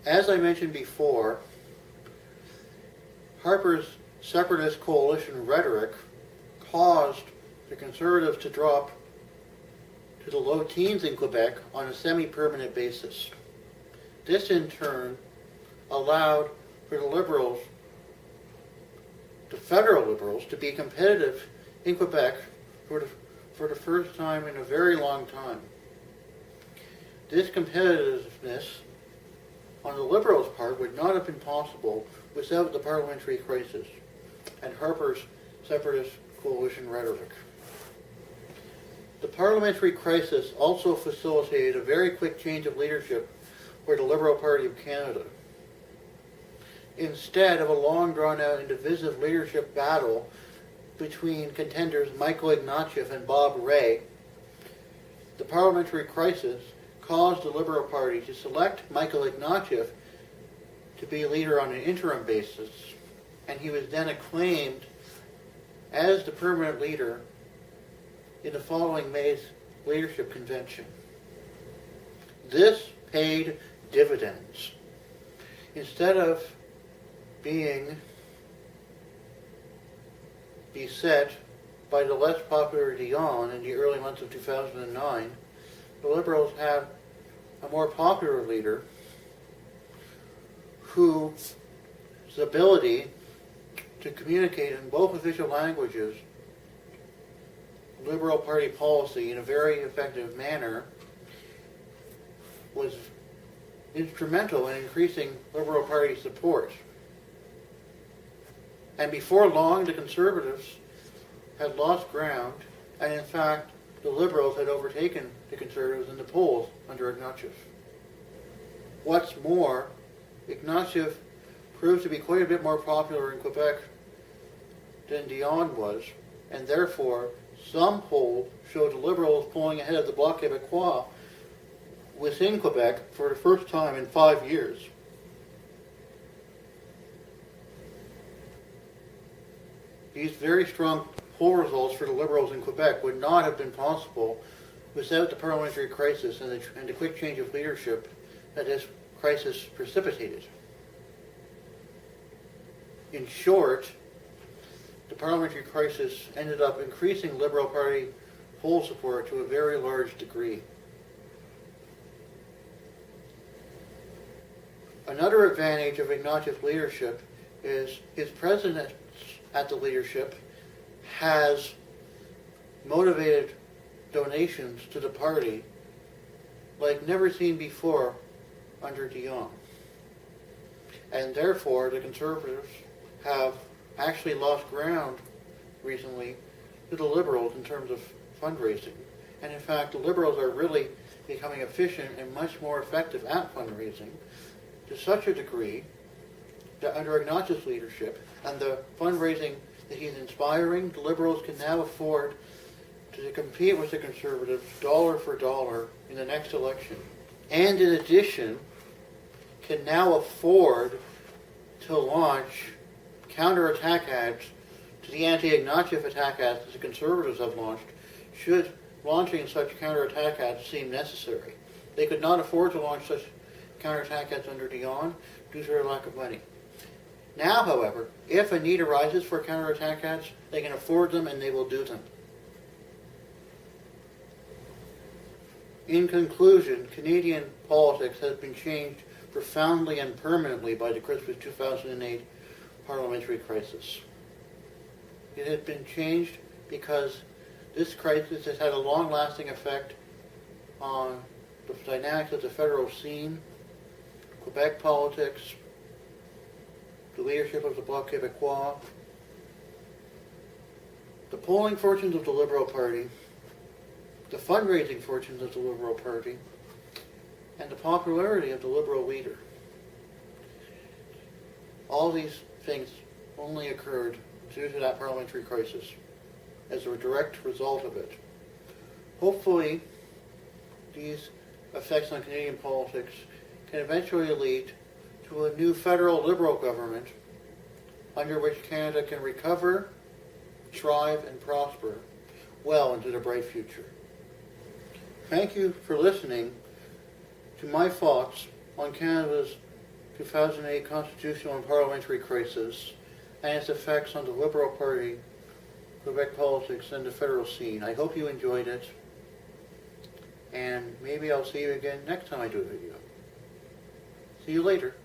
As I mentioned before, Harper's separatist coalition rhetoric caused the Conservatives to drop to the low teens in Quebec on a semi-permanent basis. This in turn allowed for the Liberals, the federal Liberals, to be competitive in Quebec for the first time in a very long time. This competitiveness on the Liberals' part would not have been possible without the parliamentary crisis and Harper's separatist coalition rhetoric. The parliamentary crisis also facilitated a very quick change of leadership for the Liberal Party of Canada. Instead of a long drawn-out and divisive leadership battle between contenders Michael Ignatieff and Bob Rae, the parliamentary crisis caused the Liberal Party to select Michael Ignatieff to be leader on an interim basis, and he was then acclaimed as the permanent leader in the following May's leadership convention. This paid dividends. Instead of being beset by the less popular Dion in the early months of 2009, the Liberals had a more popular leader whose ability to communicate in both official languages Liberal Party policy in a very effective manner was instrumental in increasing Liberal Party support. And before long, the Conservatives had lost ground, and in fact, the Liberals had overtaken the Conservatives in the polls under Ignatieff. What's more, Ignatieff proved to be quite a bit more popular in Quebec than Dion was, and therefore some polls showed the Liberals pulling ahead of the Bloc Québécois within Quebec for the first time in 5 years. These very strong poll results for the Liberals in Quebec would not have been possible without the parliamentary crisis and the quick change of leadership that this crisis precipitated. In short, the parliamentary crisis ended up increasing Liberal Party poll support to a very large degree. Another advantage of Ignatieff's leadership is his presence at the leadership has motivated donations to the party like never seen before under Dion. And therefore, the Conservatives have actually lost ground recently to the Liberals in terms of fundraising. And in fact, the Liberals are really becoming efficient and much more effective at fundraising to such a degree that under Ignatieff's leadership and the fundraising that he's inspiring, the Liberals can now afford to compete with the Conservatives dollar for dollar in the next election. And in addition, can now afford to launch counterattack ads to the anti-Ignatieff attack ads that the Conservatives have launched, should launching such counterattack ads seem necessary. They could not afford to launch such counterattack ads under Dion due to their lack of money. Now, however, if a need arises for counterattack ads, they can afford them and they will do them. In conclusion, Canadian politics has been changed profoundly and permanently by the Christmas 2008 parliamentary crisis. It has been changed because this crisis has had a long-lasting effect on the dynamics of the federal scene, Quebec politics, the leadership of the Bloc Québécois, the polling fortunes of the Liberal Party, the fundraising fortunes of the Liberal Party, and the popularity of the Liberal leader. All these things only occurred due to that parliamentary crisis as a direct result of it. Hopefully, these effects on Canadian politics can eventually lead to a new federal Liberal government under which Canada can recover, thrive, and prosper well into the bright future. Thank you for listening to my thoughts on Canada's 2008 constitutional and parliamentary crisis and its effects on the Liberal Party, Quebec politics, and the federal scene. I hope you enjoyed it, and maybe I'll see you again next time I do a video. See you later.